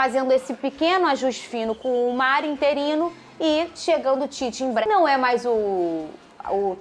fazendo esse pequeno ajuste fino com o Mário interino e chegando o Tite em breve. Não é mais o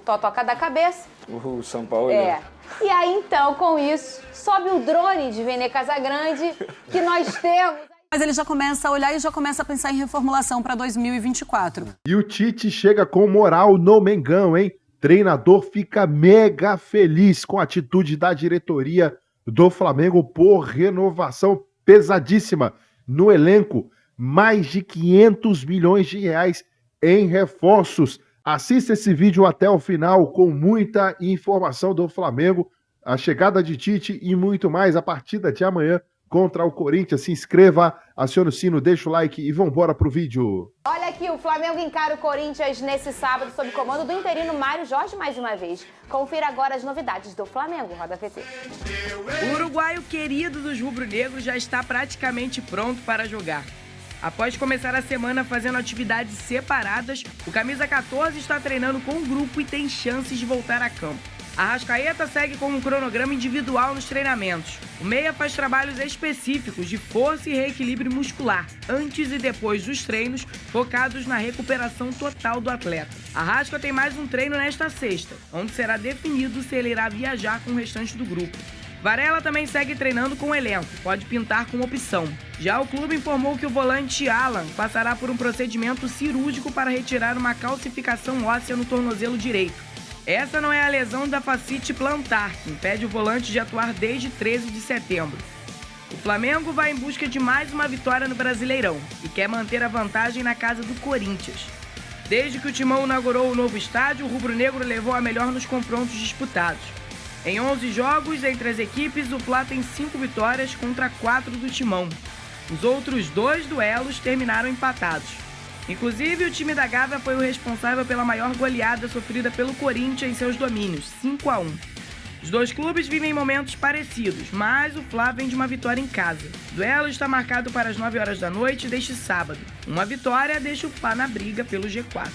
Totoca da cabeça. O São Paulo. É. E aí, então, com isso, sobe o drone de Vene Casagrande que nós temos. Mas ele já começa a olhar e já começa a pensar em reformulação para 2024. E o Tite chega com moral no Mengão, hein? Treinador fica mega feliz com a atitude da diretoria do Flamengo por renovação pesadíssima no elenco. Mais de 500 milhões de reais em reforços. Assista esse vídeo até o final com muita informação do Flamengo, a chegada de Tite e muito mais a partida de amanhã contra o Corinthians. Se inscreva, acione o sino, deixa o like e vambora pro vídeo. Olha aqui, o Flamengo encara o Corinthians nesse sábado sob comando do interino Mário Jorge mais uma vez. Confira agora as novidades do Flamengo, Roda VT. O uruguaio querido dos rubro-negros já está praticamente pronto para jogar. Após começar a semana fazendo atividades separadas, o camisa 14 está treinando com o grupo e tem chances de voltar a campo. Arrascaeta segue com um cronograma individual nos treinamentos. O meia faz trabalhos específicos de força e reequilíbrio muscular, antes e depois dos treinos, focados na recuperação total do atleta. Arrasca tem mais um treino nesta sexta, onde será definido se ele irá viajar com o restante do grupo. Varela também segue treinando com o elenco, pode pintar com opção. Já o clube informou que o volante Alan passará por um procedimento cirúrgico para retirar uma calcificação óssea no tornozelo direito. Essa não é a lesão da fascite plantar, que impede o volante de atuar desde 13 de setembro. O Flamengo vai em busca de mais uma vitória no Brasileirão e quer manter a vantagem na casa do Corinthians. Desde que o Timão inaugurou o novo estádio, o rubro-negro levou a melhor nos confrontos disputados. Em 11 jogos entre as equipes, o Fla tem 5 vitórias contra 4 do Timão. Os outros 2 duelos terminaram empatados. Inclusive, o time da Gávea foi o responsável pela maior goleada sofrida pelo Corinthians em seus domínios, 5-1. Os dois clubes vivem momentos parecidos, mas o Fla vem de uma vitória em casa. O duelo está marcado para as 9 horas da noite deste sábado. Uma vitória deixa o Fla na briga pelo G4.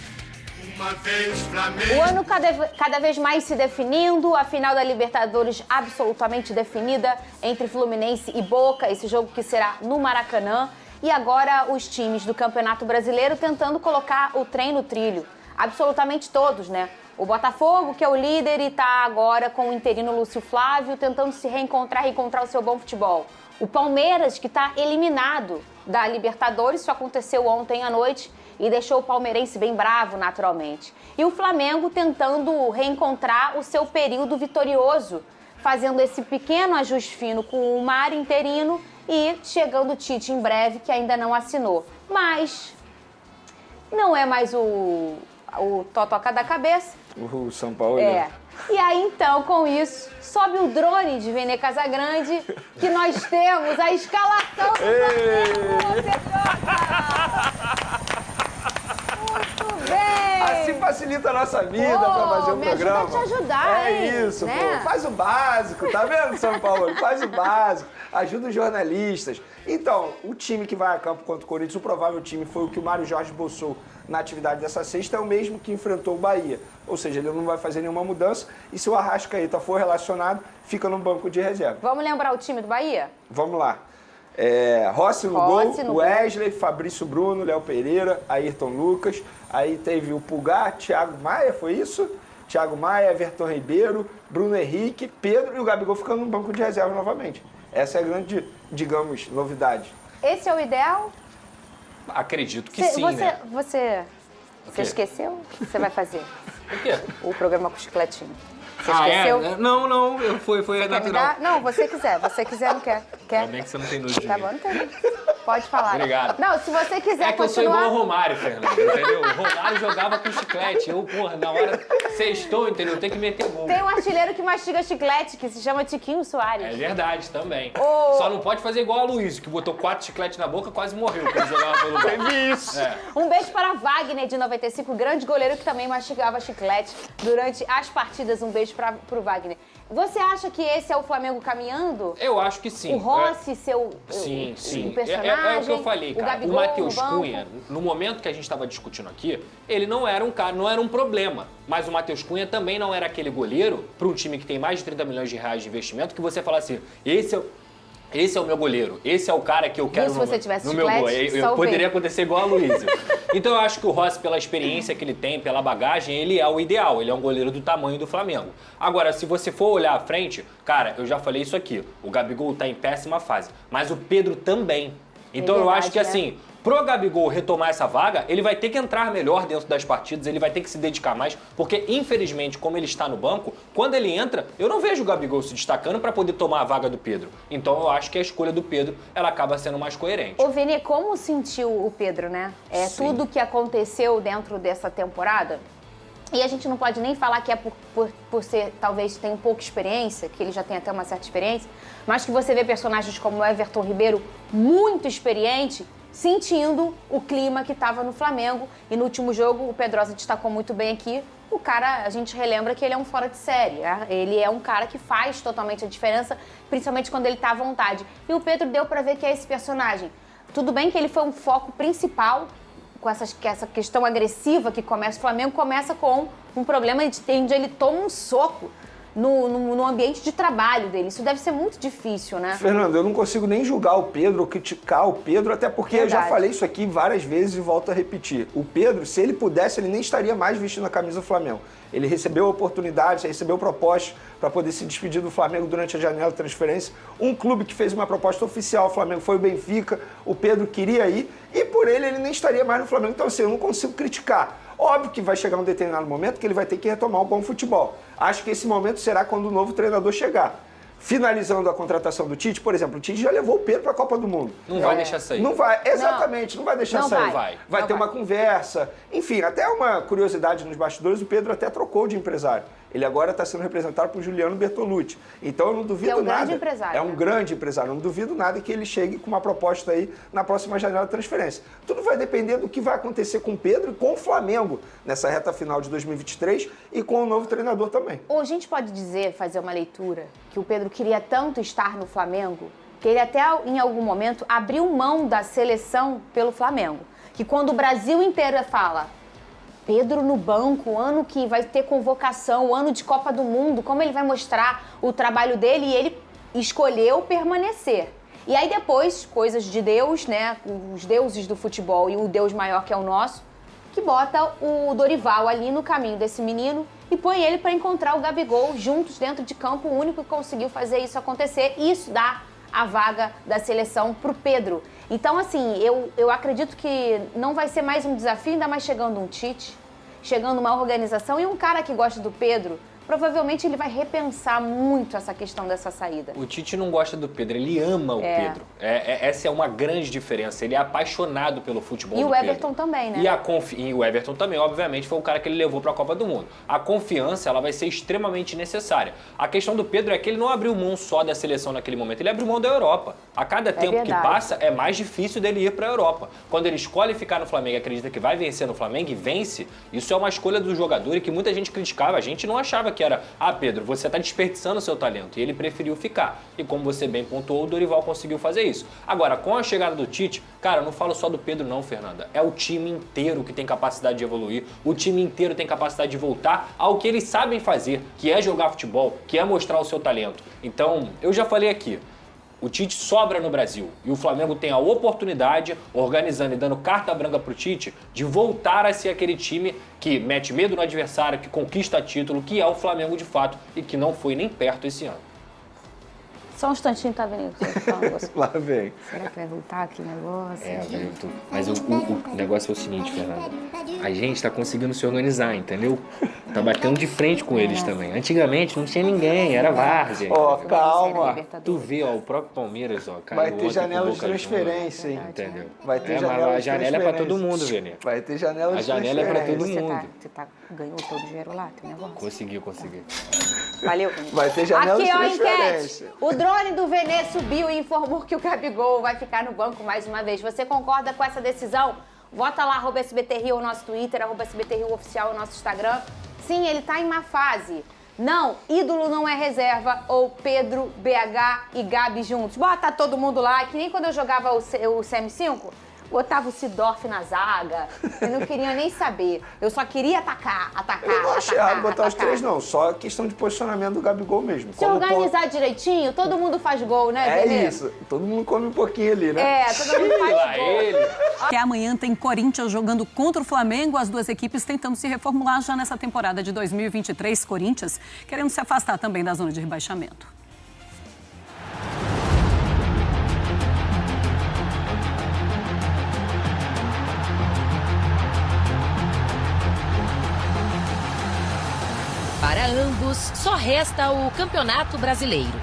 O ano cada vez mais se definindo, a final da Libertadores absolutamente definida entre Fluminense e Boca, esse jogo que será no Maracanã. E agora os times do Campeonato Brasileiro tentando colocar o trem no trilho. Absolutamente todos, né? O Botafogo, que é o líder e está agora com o interino Lúcio Flávio, tentando se reencontrar o seu bom futebol. O Palmeiras, que está eliminado da Libertadores, isso aconteceu ontem à noite e deixou o palmeirense bem bravo, naturalmente. E o Flamengo tentando reencontrar o seu período vitorioso, fazendo esse pequeno ajuste fino com o Mário interino e chegando o Tite em breve, que ainda não assinou. Mas não é mais o Totoca da cabeça. O São Paulo. É. E aí, então, com isso, sobe o drone de Vene Casagrande que nós temos a escalação do Muito bem! Assim facilita a nossa vida para fazer o programa. Me ajuda a te ajudar, hein? Isso, né? pô. Faz o básico, tá vendo, São Paulo? Faz o básico. Ajuda os jornalistas. Então, o time que vai a campo contra o Corinthians, o provável time foi o que o Mário Jorge esboçou na atividade dessa sexta, é o mesmo que enfrentou o Bahia. Ou seja, ele não vai fazer nenhuma mudança e se o Arrascaeta for relacionado, fica no banco de reserva. Vamos lembrar o time do Bahia? Vamos lá. Rossi no gol, Wesley, Fabrício Bruno, Léo Pereira, Ayrton Lucas. Aí teve o Pulgar, Thiago Maia, foi isso? Thiago Maia, Everton Ribeiro, Bruno Henrique, Pedro e o Gabigol ficando no banco de reserva novamente. Essa é a grande, digamos, novidade. Esse é o ideal? Acredito que sim, né? Você esqueceu o que você vai fazer? O quê? O programa com chicletinho. Você esqueceu? Não, foi natural. Não, você quiser, não quer. Ainda bem que você não tem nojo de Tá mim. bom, não tem. Pode falar. Obrigado. Não, se você quiser É que continuar... eu sou igual ao Romário, Fernando, entendeu? O Romário jogava com chiclete. Eu, porra, na hora sextou, entendeu? Tem que meter gol. Tem um artilheiro que mastiga chiclete, que se chama Tiquinho Soares. É verdade, também. Só não pode fazer igual a Luiz, que botou 4 chicletes na boca e quase morreu quando jogava pelo gol. Teve isso. Um beijo para Wagner, de 95, grande goleiro que também mastigava chiclete durante as partidas. Um beijo pro Wagner. Você acha que esse é o Flamengo caminhando? Eu acho que sim. O Rossi, o personagem? É o que eu falei, cara. Gabigol, o Matheus Cunha, no momento que a gente estava discutindo aqui, ele não era um cara, não era um problema. Mas o Matheus Cunha também não era aquele goleiro para um time que tem mais de 30 milhões de reais de investimento que você fala assim, esse é Esse é o meu goleiro. Esse é o cara que eu quero se você tivesse no meu gol. Poderia acontecer igual a Luísio. Então eu acho que o Rossi, pela experiência que ele tem, pela bagagem, ele é o ideal. Ele é um goleiro do tamanho do Flamengo. Agora, se você for olhar à frente, cara, eu já falei isso aqui. O Gabigol tá em péssima fase. Mas o Pedro também. Então eu acho que assim, pro Gabigol retomar essa vaga, ele vai ter que entrar melhor dentro das partidas, ele vai ter que se dedicar mais, porque infelizmente, como ele está no banco, quando ele entra, eu não vejo o Gabigol se destacando para poder tomar a vaga do Pedro. Então eu acho que a escolha do Pedro, ela acaba sendo mais coerente. Ô Vini, como sentiu o Pedro, né? Tudo que aconteceu dentro dessa temporada. E a gente não pode nem falar que é por ser, talvez, tem pouca experiência, que ele já tem até uma certa experiência, mas que você vê personagens como o Everton Ribeiro, muito experiente, sentindo o clima que estava no Flamengo. E no último jogo, o Pedrosa destacou muito bem aqui, o cara, a gente relembra que ele é um fora de série. Ele é um cara que faz totalmente a diferença, principalmente quando ele está à vontade. E o Pedro deu para ver que é esse personagem. Tudo bem que ele foi um foco principal, com essa questão agressiva que começa o Flamengo, começa com um problema onde ele toma um soco no ambiente de trabalho dele. Isso deve ser muito difícil, né? Fernando, eu não consigo nem julgar o Pedro ou criticar o Pedro, até porque eu já falei isso aqui várias vezes e volto a repetir. O Pedro, se ele pudesse, ele nem estaria mais vestindo a camisa do Flamengo. Ele recebeu oportunidades, recebeu propostas para poder se despedir do Flamengo durante a janela de transferência. Um clube que fez uma proposta oficial ao Flamengo foi o Benfica. O Pedro queria ir e por ele nem estaria mais no Flamengo. Então assim, eu não consigo criticar. Óbvio que vai chegar um determinado momento que ele vai ter que retomar um bom futebol. Acho que esse momento será quando o novo treinador chegar. Finalizando a contratação do Tite, por exemplo, o Tite já levou o Pedro para a Copa do Mundo. Não vai deixar sair. Não vai, exatamente, não vai deixar sair. Vai ter uma conversa. Enfim, até uma curiosidade nos bastidores, o Pedro até trocou de empresário. Ele agora está sendo representado por Juliano Bertolucci. Então eu não duvido nada. É um grande empresário. É um grande empresário. Eu não duvido nada que ele chegue com uma proposta aí na próxima janela de transferência. Tudo vai depender do que vai acontecer com o Pedro e com o Flamengo nessa reta final de 2023 e com o novo treinador também. Ou a gente pode dizer, fazer uma leitura, que o Pedro queria tanto estar no Flamengo que ele até em algum momento abriu mão da seleção pelo Flamengo. Que quando o Brasil inteiro fala Pedro no banco, ano que vai ter convocação, ano de Copa do Mundo, como ele vai mostrar o trabalho dele, e ele escolheu permanecer. E aí depois, coisas de Deus, né, os deuses do futebol e o Deus maior que é o nosso, que bota o Dorival ali no caminho desse menino e põe ele para encontrar o Gabigol juntos dentro de campo, o único que conseguiu fazer isso acontecer, e isso dá a vaga da seleção pro Pedro. Então, assim, eu acredito que não vai ser mais um desafio, ainda mais chegando um Tite, chegando uma organização e um cara que gosta do Pedro, provavelmente ele vai repensar muito essa questão dessa saída. O Tite não gosta do Pedro, ele ama o Pedro. Essa é uma grande diferença. Ele é apaixonado pelo futebol do Pedro. E o Everton também, né? E o Everton também, obviamente, foi o cara que ele levou para a Copa do Mundo. A confiança, ela vai ser extremamente necessária. A questão do Pedro é que ele não abriu mão só da seleção naquele momento, ele abriu mão da Europa. A cada tempo que passa, é mais difícil dele ir para a Europa. Quando ele escolhe ficar no Flamengo e acredita que vai vencer no Flamengo e vence, isso é uma escolha do jogador e que muita gente criticava. A gente não achava que era, Pedro, você está desperdiçando o seu talento. E ele preferiu ficar. E como você bem pontuou, o Dorival conseguiu fazer isso. Agora, com a chegada do Tite, cara, eu não falo só do Pedro não, Fernanda. É o time inteiro que tem capacidade de evoluir. O time inteiro tem capacidade de voltar ao que eles sabem fazer, que é jogar futebol, que é mostrar o seu talento. Então, eu já falei aqui, o Tite sobra no Brasil e o Flamengo tem a oportunidade, organizando e dando carta branca pro Tite, de voltar a ser aquele time que mete medo no adversário, que conquista título, que é o Flamengo de fato e que não foi nem perto esse ano. Só um instantinho, tá vendo? Lá vem. Será que vai voltar aqui o negócio? Mas o negócio é o seguinte, Fernanda. A gente tá conseguindo se organizar, entendeu? Tá batendo de frente com eles também. Antigamente não tinha ninguém, era várzea. Ó, calma. Tu vê, ó, o próprio Palmeiras, ó. Vai ter janela de transferência, hein? Entendeu? Vai ter janela de transferência. A janela é pra todo mundo, Vênia. Vai ter janela de transferência. A janela é pra todo mundo. Você ganhou todo o dinheiro lá, teu negócio? Consegui. Valeu. Vai ter janela de Aqui, transferência. ó, enquete. O drone do Vene subiu e informou que o Gabigol vai ficar no banco mais uma vez. Você concorda com essa decisão? Vota lá, @SBTRio, o nosso Twitter, @SBTRio Oficial, o nosso Instagram. Sim, ele tá em má fase. Não, ídolo não é reserva, ou Pedro, BH e Gabi juntos. Bota todo mundo lá, que nem quando eu jogava o CM5. botava o Sidorf na zaga, eu não queria nem saber. Eu só queria atacar. Eu não achei errado botar os 3, não. Só questão de posicionamento do Gabigol mesmo. Se organizar direitinho, todo mundo faz gol, né, Vini? É isso. Todo mundo come um pouquinho ali, né? Todo mundo faz gol. Que amanhã tem Corinthians jogando contra o Flamengo, as duas equipes tentando se reformular já nessa temporada de 2023. Corinthians querendo se afastar também da zona de rebaixamento. Para ambos, só resta o Campeonato Brasileiro.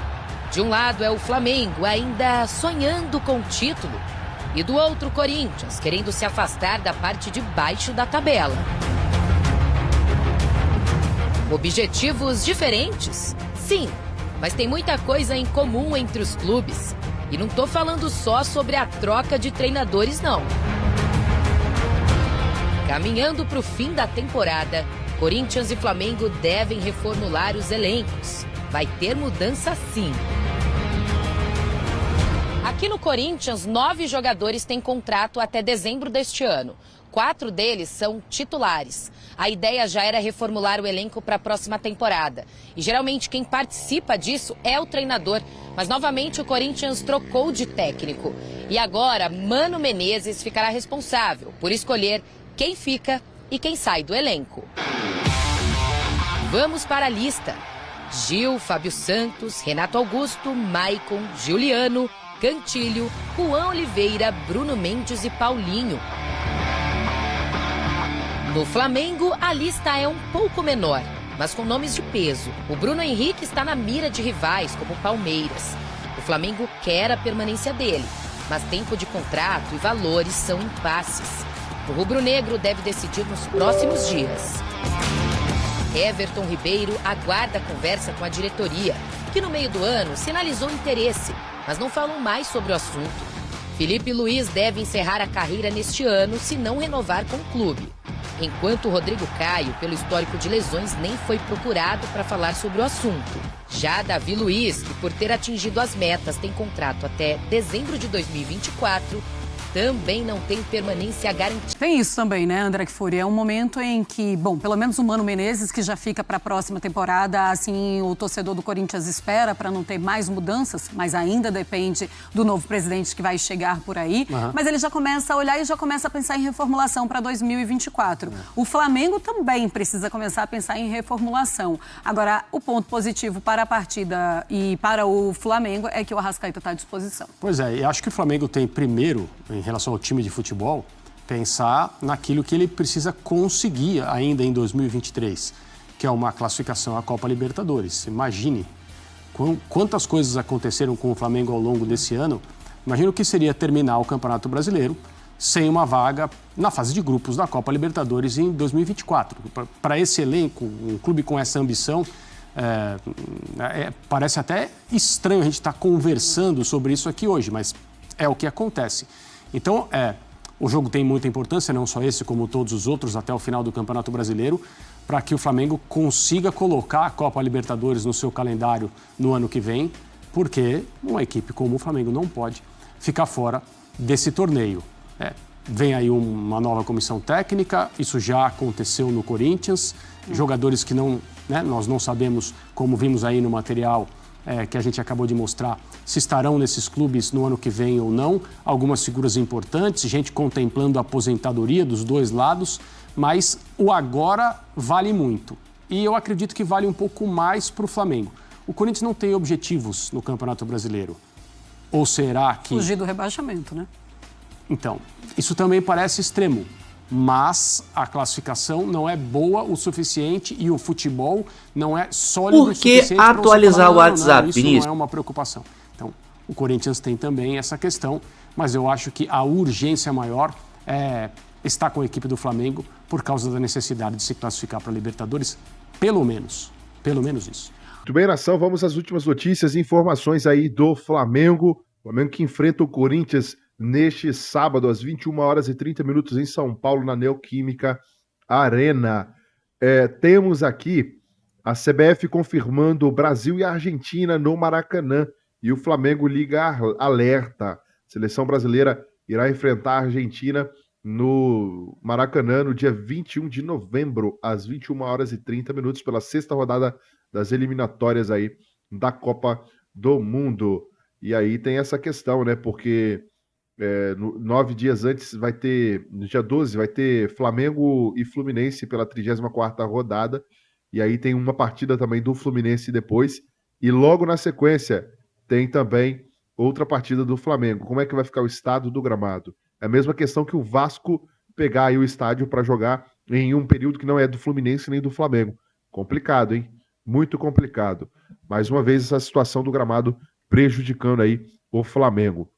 De um lado é o Flamengo, ainda sonhando com o título. E do outro, Corinthians, querendo se afastar da parte de baixo da tabela. Objetivos diferentes? Sim, mas tem muita coisa em comum entre os clubes. E não tô falando só sobre a troca de treinadores, não. Caminhando para o fim da temporada, Corinthians e Flamengo devem reformular os elencos. Vai ter mudança sim. Aqui no Corinthians, 9 jogadores têm contrato até dezembro deste ano. 4 deles são titulares. A ideia já era reformular o elenco para a próxima temporada. E geralmente quem participa disso é o treinador. Mas novamente o Corinthians trocou de técnico. E agora, Mano Menezes ficará responsável por escolher quem fica e quem sai do elenco. Vamos para a lista. Gil, Fábio Santos, Renato Augusto, Maicon, Juliano, Cantilho, Juan Oliveira, Bruno Mendes e Paulinho. No Flamengo, a lista é um pouco menor, mas com nomes de peso. O Bruno Henrique está na mira de rivais, como o Palmeiras. O Flamengo quer a permanência dele, mas tempo de contrato e valores são impasses. O rubro-negro deve decidir nos próximos dias. Everton Ribeiro aguarda a conversa com a diretoria, que no meio do ano sinalizou interesse, mas não falou mais sobre o assunto. Felipe Luiz deve encerrar a carreira neste ano se não renovar com o clube. Enquanto Rodrigo Caio, pelo histórico de lesões, nem foi procurado para falar sobre o assunto. Já Davi Luiz, que por ter atingido as metas tem contrato até dezembro de 2024, também não tem permanência garantida. Tem isso também, né, André Kfouri? É um momento em que, bom, pelo menos o Mano Menezes, que já fica para a próxima temporada, assim, o torcedor do Corinthians espera para não ter mais mudanças, mas ainda depende do novo presidente que vai chegar por aí. Mas ele já começa a olhar e já começa a pensar em reformulação para 2024. O Flamengo também precisa começar a pensar em reformulação. Agora, o ponto positivo para a partida e para o Flamengo é que o Arrascaeta está à disposição. Pois é, e acho que o Flamengo tem primeiro, em relação ao time de futebol, pensar naquilo que ele precisa conseguir ainda em 2023, que é uma classificação à Copa Libertadores. Imagine quantas coisas aconteceram com o Flamengo ao longo desse ano. Imagina o que seria terminar o Campeonato Brasileiro sem uma vaga na fase de grupos da Copa Libertadores em 2024. Para esse elenco, um clube com essa ambição, parece até estranho a gente estar conversando sobre isso aqui hoje, mas é o que acontece. Então, o jogo tem muita importância, não só esse, como todos os outros, até o final do Campeonato Brasileiro, para que o Flamengo consiga colocar a Copa Libertadores no seu calendário no ano que vem, porque uma equipe como o Flamengo não pode ficar fora desse torneio. Vem aí uma nova comissão técnica, isso já aconteceu no Corinthians, jogadores que nós não sabemos, como vimos aí no material, que a gente acabou de mostrar, se estarão nesses clubes no ano que vem ou não. Algumas figuras importantes, gente contemplando a aposentadoria dos dois lados, mas o agora vale muito. E eu acredito que vale um pouco mais para o Flamengo. O Corinthians não tem objetivos no Campeonato Brasileiro. Ou será que... Fugir do rebaixamento, né? Então, isso também parece extremo. Mas a classificação não é boa o suficiente e o futebol não é sólido o suficiente. Por que atualizar o WhatsApp, isso Vinícius? não é uma preocupação. Então, o Corinthians tem também essa questão, mas eu acho que a urgência maior é estar com a equipe do Flamengo por causa da necessidade de se classificar para a Libertadores, pelo menos isso. Muito bem, nação, vamos às últimas notícias e informações aí do Flamengo. O Flamengo que enfrenta o Corinthians neste sábado, às 21h30 em São Paulo, na Neoquímica Arena. Temos aqui a CBF confirmando Brasil e Argentina no Maracanã. E o Flamengo liga alerta. A seleção brasileira irá enfrentar a Argentina no Maracanã no dia 21 de novembro, às 21h30, pela 6ª rodada das eliminatórias aí da Copa do Mundo. E aí tem essa questão, né? Porque 9 dias antes vai ter, no dia 12, vai ter Flamengo e Fluminense pela 34ª rodada. E aí tem uma partida também do Fluminense depois. E logo na sequência tem também outra partida do Flamengo. Como é que vai ficar o estado do gramado? É a mesma questão que o Vasco pegar aí o estádio para jogar em um período que não é do Fluminense nem do Flamengo. Complicado, hein? Muito complicado. Mais uma vez, essa situação do gramado prejudicando aí o Flamengo.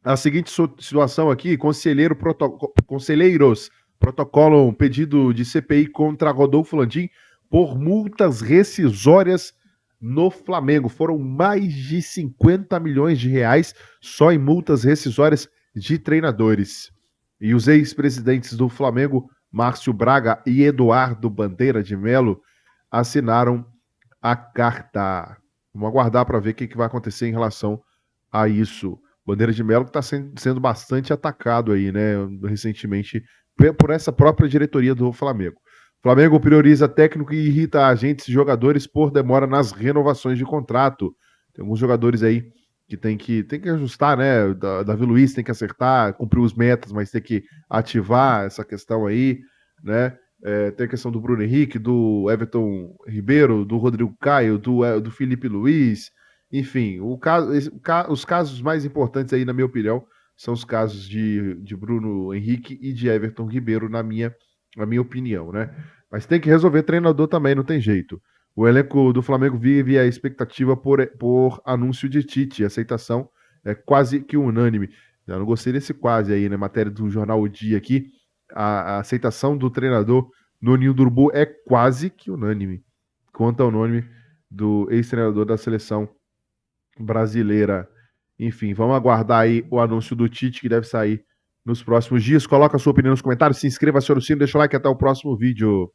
A seguinte situação aqui, conselheiros protocolam um pedido de CPI contra Rodolfo Landim por multas rescisórias no Flamengo. Foram mais de 50 milhões de reais só em multas rescisórias de treinadores. E os ex-presidentes do Flamengo, Márcio Braga e Eduardo Bandeira de Melo, assinaram a carta. Vamos aguardar para ver o que vai acontecer em relação a isso. Bandeira de Melo que está sendo bastante atacado aí, né, recentemente, por essa própria diretoria do Flamengo. Flamengo prioriza técnico e irrita agentes e jogadores por demora nas renovações de contrato. Tem alguns jogadores aí que tem que ajustar, né? Davi Luiz tem que acertar, cumprir os metas, mas tem que ativar essa questão aí, né? Tem a questão do Bruno Henrique, do Everton Ribeiro, do Rodrigo Caio, do Felipe Luiz. Enfim, os casos mais importantes aí, na minha opinião, são os casos de Bruno Henrique e de Everton Ribeiro, na minha opinião, né? Mas tem que resolver treinador também, não tem jeito. O elenco do Flamengo vive a expectativa por anúncio de Tite. A aceitação é quase que unânime. Eu não gostei desse quase aí, né? Matéria do jornal O Dia aqui. A aceitação do treinador no Ninho do Urubu é quase que unânime. Quanto ao nome do ex-treinador da seleção brasileira. Enfim, vamos aguardar aí o anúncio do Tite, que deve sair nos próximos dias. Coloca a sua opinião nos comentários, se inscreva, acione o sino, deixa o like, até o próximo vídeo.